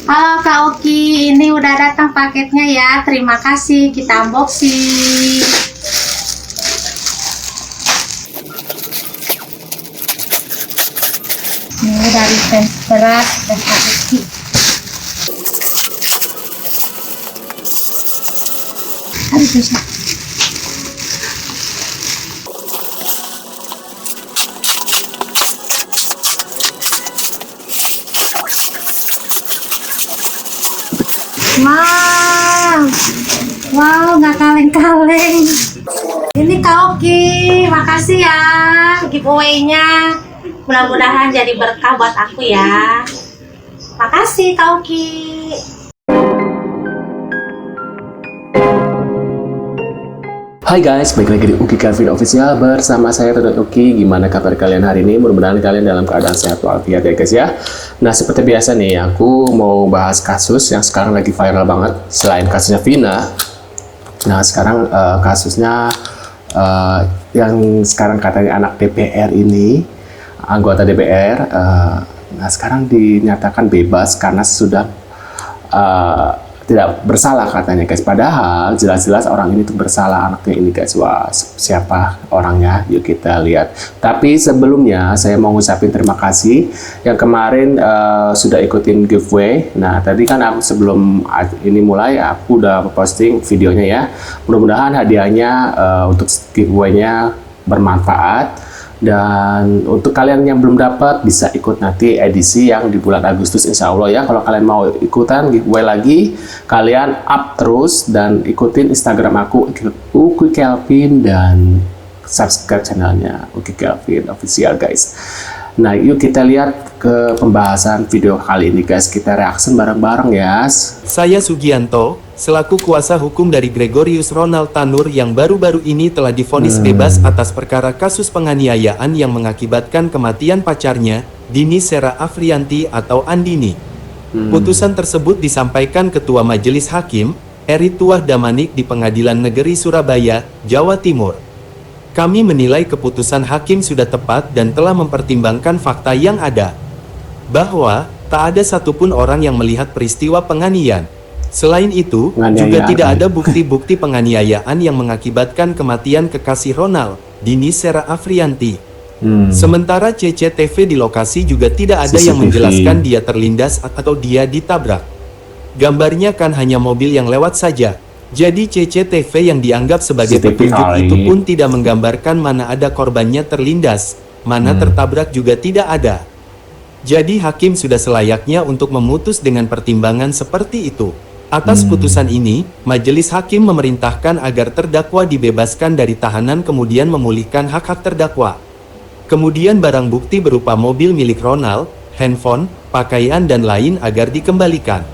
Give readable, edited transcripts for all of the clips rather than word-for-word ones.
Halo Kak Oki, ini udah datang paketnya ya. Terima kasih, kita unboxing. Ini dari fans beras dan Kak Oki. Aduh, bisa. Wow, nggak kaleng-kaleng. Ini Kak Oki, makasih ya giveaway-nya. Mudah-mudahan jadi berkah buat aku ya. Makasih Kak Oki. Hai guys, balik lagi di Uki Kelvin Official bersama saya Tonton Uki. Gimana kabar kalian hari ini? Mudah-mudahan kalian dalam keadaan sehat walafiat ya guys ya. Nah seperti biasa nih, aku mau bahas kasus yang sekarang lagi viral banget. Selain kasusnya Vina, nah sekarang kasusnya yang sekarang katanya anak DPR ini, anggota DPR, nah sekarang dinyatakan bebas karena sudah tidak bersalah katanya guys. Padahal jelas-jelas orang ini tuh bersalah, anaknya ini guys. Wah, siapa orangnya? Yuk kita lihat. Tapi sebelumnya saya mau ngucapin terima kasih yang kemarin sudah ikutin giveaway. Nah tadi kan aku sebelum ini mulai aku udah posting videonya ya. Mudah-mudahan hadiahnya untuk giveaway-nya bermanfaat. Dan untuk kalian yang belum dapat bisa ikut nanti edisi yang di bulan Agustus insya Allah ya. Kalau kalian mau ikutan giveaway lagi, kalian up terus dan ikutin Instagram aku Uki Kelvin dan subscribe channelnya Uki Kelvin Official guys. Nah yuk kita lihat ke pembahasan video kali ini guys. Kita reaksi bareng-bareng ya. Saya Sugianto, selaku kuasa hukum dari Gregorius Ronald Tanur yang baru-baru ini telah divonis bebas atas perkara kasus penganiayaan yang mengakibatkan kematian pacarnya, Dini Sera Afrianti atau Andini. Putusan tersebut disampaikan Ketua Majelis Hakim, Eri Tuah Damanik di Pengadilan Negeri Surabaya, Jawa Timur. Kami menilai keputusan hakim sudah tepat dan telah mempertimbangkan fakta yang ada. Bahwa, tak ada satupun orang yang melihat peristiwa penganiayaan. Selain itu, juga tidak ada bukti-bukti penganiayaan yang mengakibatkan kematian kekasih Ronald, Dini Sera Afrianti. Sementara CCTV di lokasi juga tidak ada yang menjelaskan dia terlindas atau dia ditabrak. Gambarnya kan hanya mobil yang lewat saja. Jadi CCTV yang dianggap sebagai petunjuk itu pun tidak menggambarkan mana ada korbannya terlindas, mana tertabrak juga tidak ada. Jadi hakim sudah selayaknya untuk memutus dengan pertimbangan seperti itu. Atas putusan ini, majelis hakim memerintahkan agar terdakwa dibebaskan dari tahanan kemudian memulihkan hak-hak terdakwa. Kemudian barang bukti berupa mobil milik Ronald, handphone, pakaian dan lain agar dikembalikan.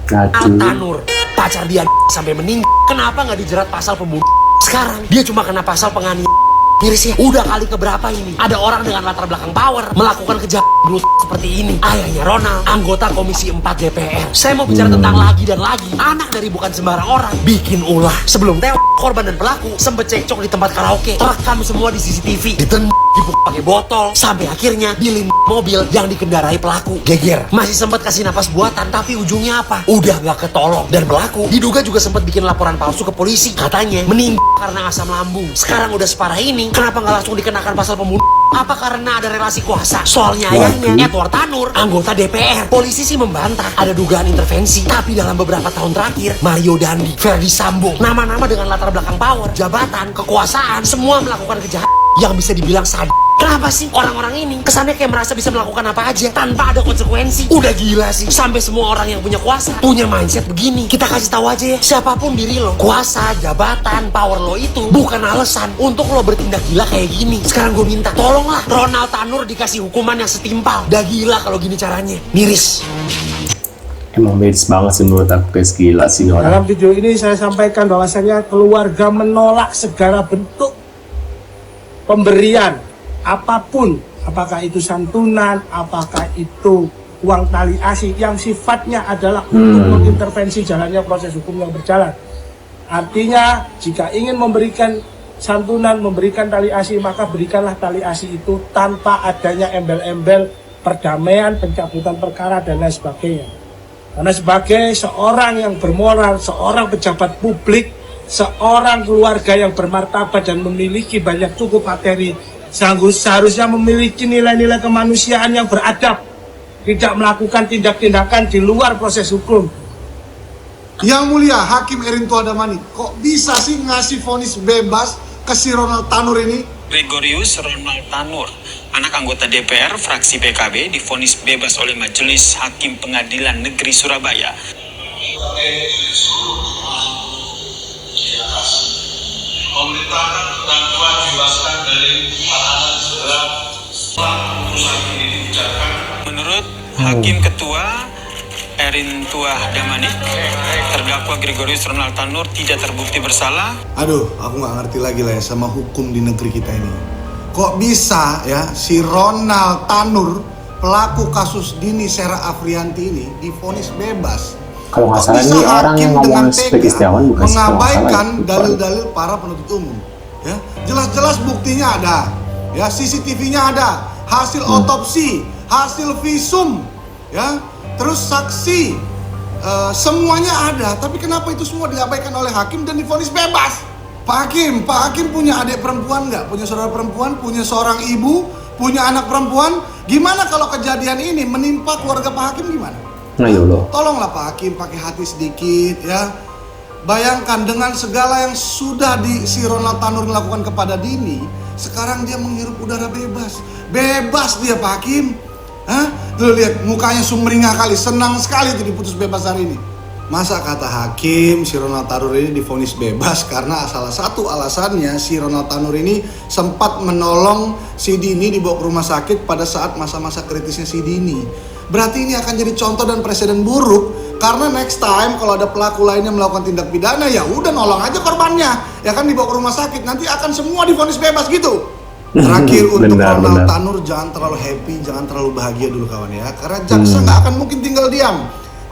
Tanur, pacar dia sampai meninggal, kenapa nggak dijerat pasal pembunuh? Sekarang dia cuma kena pasal penganiayaan. Miris ya, udah kali keberapa ini ada orang dengan latar belakang power melakukan kejahatan seperti ini. Ayahnya Ronald, anggota Komisi 4 DPR. Saya mau bicara tentang lagi dan lagi. Anak dari bukan sembarang orang bikin ulah. Sebelum tewas, korban dan pelaku sempet cekcok di tempat karaoke. Terekam semua di CCTV. Ditendang, dipukul pakai botol, sampai akhirnya dilindungi mobil yang dikendarai pelaku. Geger, masih sempat kasih napas buatan, tapi ujungnya apa? Udah gak ketolong. Dan pelaku diduga juga sempat bikin laporan palsu ke polisi. Katanya meninggal karena asam lambung. Sekarang udah separah ini, kenapa nggak langsung dikenakan pasal pembunuh? Apa karena ada relasi kuasa? Soalnya ayahnya, Edward Tanur, anggota DPR. Polisi sih membantah ada dugaan intervensi. Tapi dalam beberapa tahun terakhir, Mario Dandi, Ferdi Sambo, nama-nama dengan latar belakang power, jabatan, kekuasaan, semua melakukan kejahatan yang bisa dibilang sadis. Kenapa sih orang-orang ini kesannya kayak merasa bisa melakukan apa aja tanpa ada konsekuensi? Udah gila sih, sampai semua orang yang punya kuasa punya mindset begini. Kita kasih tahu aja ya, siapapun diri lo, kuasa, jabatan, power lo itu bukan alasan untuk lo bertindak gila kayak gini. Sekarang gue minta, tolonglah Ronald Tanur dikasih hukuman yang setimpal. Udah gila kalau gini caranya, miris. Emang medis banget sih menurut aku guys, gila sih orang. Dalam video ini saya sampaikan bahwasannya keluarga menolak segala bentuk pemberian apapun, apakah itu santunan, apakah itu uang tali asi yang sifatnya adalah untuk mengintervensi jalannya proses hukum yang berjalan. Artinya jika ingin memberikan santunan, memberikan tali asi, maka berikanlah tali asi itu tanpa adanya embel-embel perdamaian, pencabutan perkara, dan lain sebagainya. Karena sebagai seorang yang bermoral, seorang pejabat publik, seorang keluarga yang bermartabat dan memiliki banyak cukup materi, seharusnya memiliki nilai-nilai kemanusiaan yang beradab, tidak melakukan tindak-tindakan di luar proses hukum. Yang mulia Hakim Erintua Damani, kok bisa sih ngasih vonis bebas ke si Ronald Tanur ini? Gregorius Ronald Tanur, anak anggota DPR fraksi PKB, divonis bebas oleh Majelis Hakim Pengadilan Negeri Surabaya. Memerintahkan terdakwa dibebaskan dari tahanan segera setelah putusan ini diucapkan. Menurut Hakim Ketua Erintua Damanik, terdakwa Gregorius Ronald Tanur tidak terbukti bersalah. Aduh, aku nggak ngerti lagi lah ya sama hukum di negeri kita ini. Kok bisa ya si Ronald Tanur, pelaku kasus Dini Sera Afrianti ini divonis bebas? Kalau nggak Kok salah bisa ini orang hakim yang ngomong dengan Spek tega Istiawan bukan sih, kalau nggak salah mengabaikan ya. dalil-dalil para penuntut umum? Ya, jelas-jelas buktinya ada, ya CCTV-nya ada, hasil otopsi, hasil visum, ya, terus saksi, semuanya ada. Tapi kenapa itu semua diabaikan oleh hakim dan divonis bebas? Pak Hakim punya adik perempuan nggak? Punya saudara perempuan? Punya seorang ibu? Punya anak perempuan? Gimana kalau kejadian ini menimpa keluarga Pak Hakim gimana? Nah yolo. Tolonglah Pak Hakim pakai hati sedikit ya. Bayangkan dengan segala yang sudah si Ronald Tanur lakukan kepada Dini, sekarang dia menghirup udara bebas. Bebas dia Pak Hakim. Hah? Lu lihat mukanya sumringah kali, senang sekali tuh diputus bebas hari ini. Masa kata hakim si Ronald Tanur ini divonis bebas karena salah satu alasannya si Ronald Tanur ini sempat menolong si Dini dibawa ke rumah sakit pada saat masa-masa kritisnya si Dini. Berarti ini akan jadi contoh dan presiden buruk karena next time kalau ada pelaku lainnya melakukan tindak pidana ya udah nolong aja korbannya, ya kan dibawa ke rumah sakit nanti akan semua divonis bebas gitu. Terakhir untuk Ronald Tanur, jangan terlalu happy, jangan terlalu bahagia dulu kawan ya, karena jaksa nggak akan mungkin tinggal diam.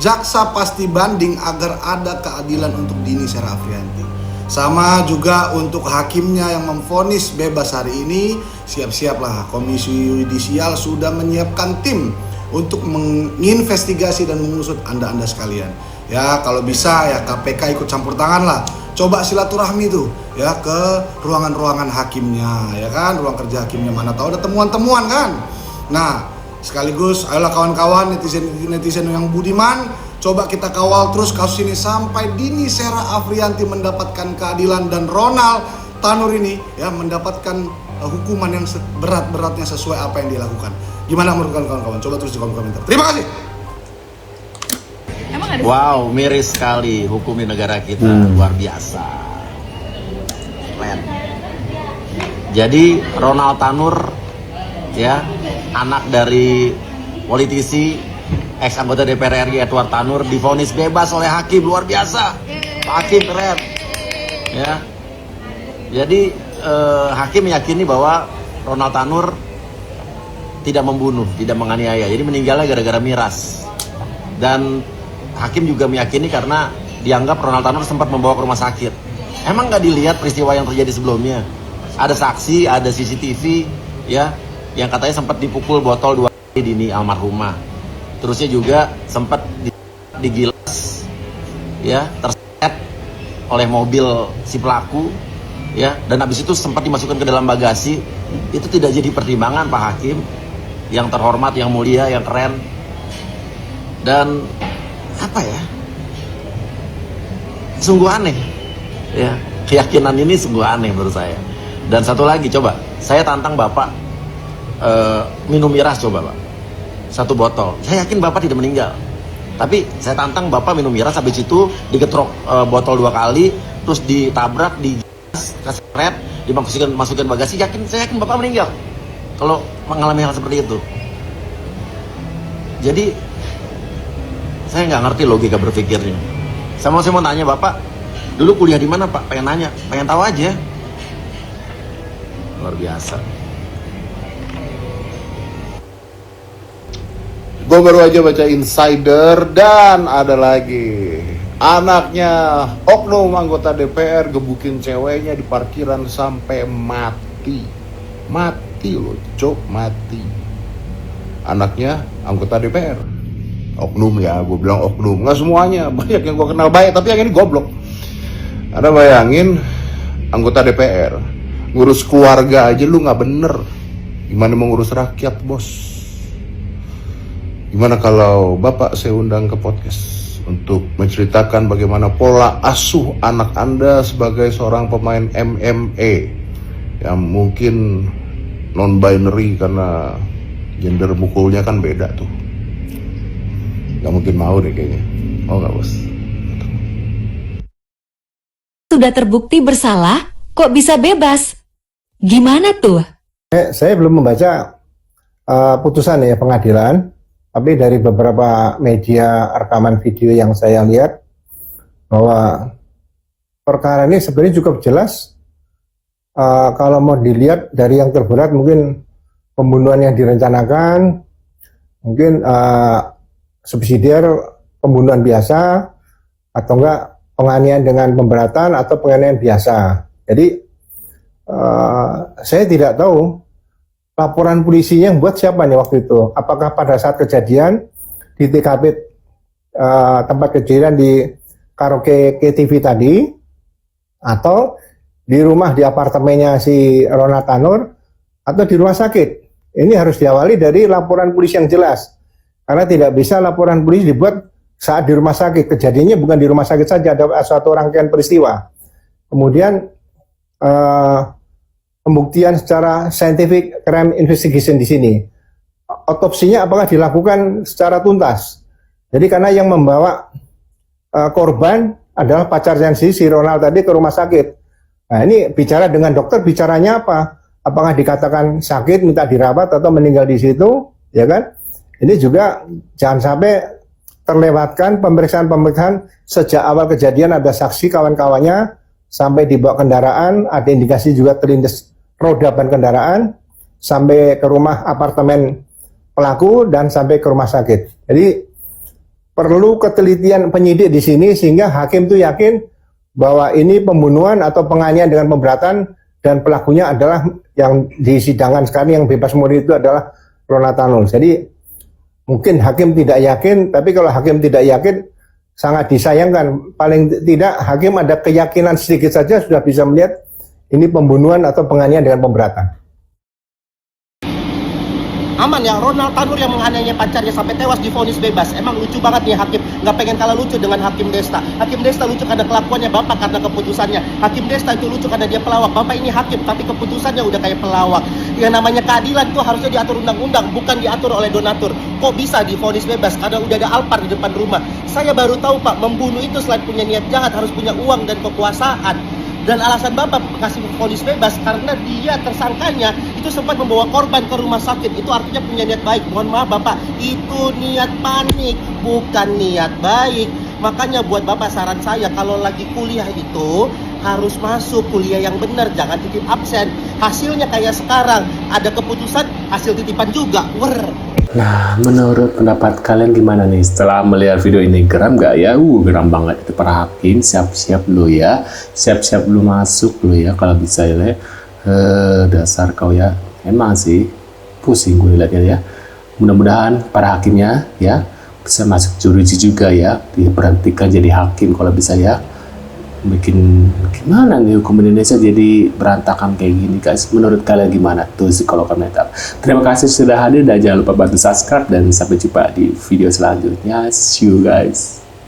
Jaksa pasti banding agar ada keadilan untuk Dini Sera Afrianti. Sama juga untuk hakimnya yang memvonis bebas hari ini, siap-siaplah Komisi Yudisial sudah menyiapkan tim untuk menginvestigasi dan mengusut anda-anda sekalian. Ya kalau bisa ya KPK ikut campur tangan lah. Coba silaturahmi tuh ya ke ruangan-ruangan hakimnya, ya kan, ruang kerja hakimnya, mana tahu ada temuan-temuan kan. Nah sekaligus ayolah kawan-kawan netizen yang budiman, coba kita kawal terus kasus ini sampai Dini Sera Afrianti mendapatkan keadilan dan Ronald Tanur ini ya mendapatkan hukuman yang berat-beratnya sesuai apa yang dia lakukan. Gimana menurut kawan-kawan? Coba terus di kolom komentar. Terima kasih. Wow, miris sekali hukum di negara kita, luar biasa. Keren. Jadi Ronald Tanur ya, anak dari politisi ex anggota DPR RI Edward Tanur divonis bebas oleh hakim, luar biasa. Pak Hakim keren. Ya. Jadi hakim meyakini bahwa Ronald Tanur tidak membunuh, tidak menganiaya. Jadi meninggalnya gara-gara miras. Dan hakim juga meyakini karena dianggap Ronald Tanur sempat membawa ke rumah sakit. Emang nggak dilihat peristiwa yang terjadi sebelumnya? Ada saksi, ada CCTV, ya, yang katanya sempat dipukul botol 2 kali Dini almarhumah. Terusnya juga sempat digilas, ya, terseret oleh mobil si pelaku, ya, dan habis itu sempat dimasukkan ke dalam bagasi. Itu tidak jadi pertimbangan Pak Hakim, yang terhormat, yang mulia, yang keren. Dan apa ya, sungguh aneh ya, keyakinan ini sungguh aneh menurut saya. Dan satu lagi, coba saya tantang Bapak minum miras, coba Pak, 1 botol, saya yakin Bapak tidak meninggal. Tapi saya tantang Bapak minum miras, habis itu digetrok botol 2 kali, terus ditabrak, digas, keseret, dimasukin bagasi, saya yakin Bapak meninggal kalau mengalami hal seperti itu. Jadi saya nggak ngerti logika berpikirnya. Saya mau tanya Bapak, dulu kuliah di mana Pak? Pengen nanya, pengen tahu aja. Luar biasa. Gue baru aja baca Insider dan ada lagi anaknya oknum anggota DPR gebukin ceweknya di parkiran sampai mati loh, cok, mati. anaknya anggota DPR. Oknum ya, gue bilang oknum. Nggak semuanya, banyak yang gue kenal baik, tapi yang ini goblok. Anda bayangin anggota DPR ngurus keluarga aja lu nggak bener, gimana mau ngurus rakyat, bos? Gimana kalau Bapak saya undang ke podcast untuk menceritakan bagaimana pola asuh anak Anda sebagai seorang pemain MMA yang mungkin non-binary karena gender mukulnya kan beda tuh. Gak mungkin mau deh kayaknya. Mau gak, bos? Sudah terbukti bersalah, kok bisa bebas? Gimana tuh? Saya belum membaca putusan ya pengadilan, tapi dari beberapa media rekaman video yang saya lihat bahwa perkara ini sebenarnya cukup jelas. Kalau mau dilihat dari yang terberat mungkin pembunuhan yang direncanakan, mungkin subsidiar pembunuhan biasa, atau enggak penganiayaan dengan pemberatan atau penganiayaan biasa. Jadi saya tidak tahu laporan polisinya yang buat siapa nih waktu itu. Apakah pada saat kejadian di TKP tempat kejadian di karaoke KTV tadi, atau di rumah di apartemennya si Ronald Tanur, atau di rumah sakit. Ini harus diawali dari laporan polisi yang jelas. Karena tidak bisa laporan polisi dibuat saat di rumah sakit. Kejadiannya bukan di rumah sakit saja, ada suatu rangkaian peristiwa. Kemudian pembuktian secara scientific crime investigation di sini. Otopsinya apakah dilakukan secara tuntas? Jadi karena yang membawa korban adalah pacarnya si Ronald tadi ke rumah sakit. Nah ini bicara dengan dokter, bicaranya apa? Apakah dikatakan sakit, minta dirawat, atau meninggal di situ, ya kan? Ini juga jangan sampai terlewatkan pemeriksaan-pemeriksaan sejak awal kejadian, ada saksi kawan-kawannya sampai dibawa kendaraan, ada indikasi juga terlindas roda ban kendaraan sampai ke rumah apartemen pelaku dan sampai ke rumah sakit. Jadi perlu ketelitian penyidik di sini sehingga hakim itu yakin bahwa ini pembunuhan atau penganiayaan dengan pemberatan dan pelakunya adalah yang di sidangan sekarang yang bebas murni itu adalah Ronald Tanur. Jadi mungkin hakim tidak yakin, tapi kalau hakim tidak yakin sangat disayangkan. Paling tidak hakim ada keyakinan sedikit saja sudah bisa melihat ini pembunuhan atau penganiayaan dengan pemberatan. Aman ya, Ronald Tanur yang menganiaya pacarnya sampai tewas divonis bebas. Emang lucu banget nih hakim, nggak pengen kalah lucu dengan Hakim Desta. Hakim Desta lucu karena kelakuannya, Bapak karena keputusannya. Hakim Desta itu lucu karena dia pelawak. Bapak ini hakim, tapi keputusannya udah kayak pelawak. Yang namanya keadilan itu harusnya diatur undang-undang, bukan diatur oleh donatur. Kok bisa divonis bebas? Karena udah ada Alphard di depan rumah. Saya baru tahu Pak, membunuh itu selain punya niat jahat harus punya uang dan kekuasaan. Dan alasan Bapak kasih vonis bebas karena dia tersangkanya itu sempat membawa korban ke rumah sakit. Itu artinya punya niat baik. Mohon maaf Bapak, itu niat panik, bukan niat baik. Makanya buat Bapak saran saya, kalau lagi kuliah itu harus masuk kuliah yang benar, jangan titip absen. Hasilnya kayak sekarang, ada keputusan, hasil titipan juga. Nah, menurut pendapat kalian gimana nih setelah melihat video ini? Geram gak ya? Geram banget. Itu para hakim, siap-siap dulu ya. Siap-siap dulu masuk dulu ya kalau bisa ya. Dasar kau ya. Emang sih pusing gue lihatnya ya. Mudah-mudahan para hakimnya ya bisa masuk jurisi juga ya. Diberhentikan jadi hakim kalau bisa ya. Bikin gimana nih hukum Indonesia jadi berantakan kayak gini guys. Menurut kalian gimana? Tuh sih kalau komentar. Terima kasih sudah hadir dan jangan lupa bantu subscribe dan sampai jumpa di video selanjutnya. See you guys.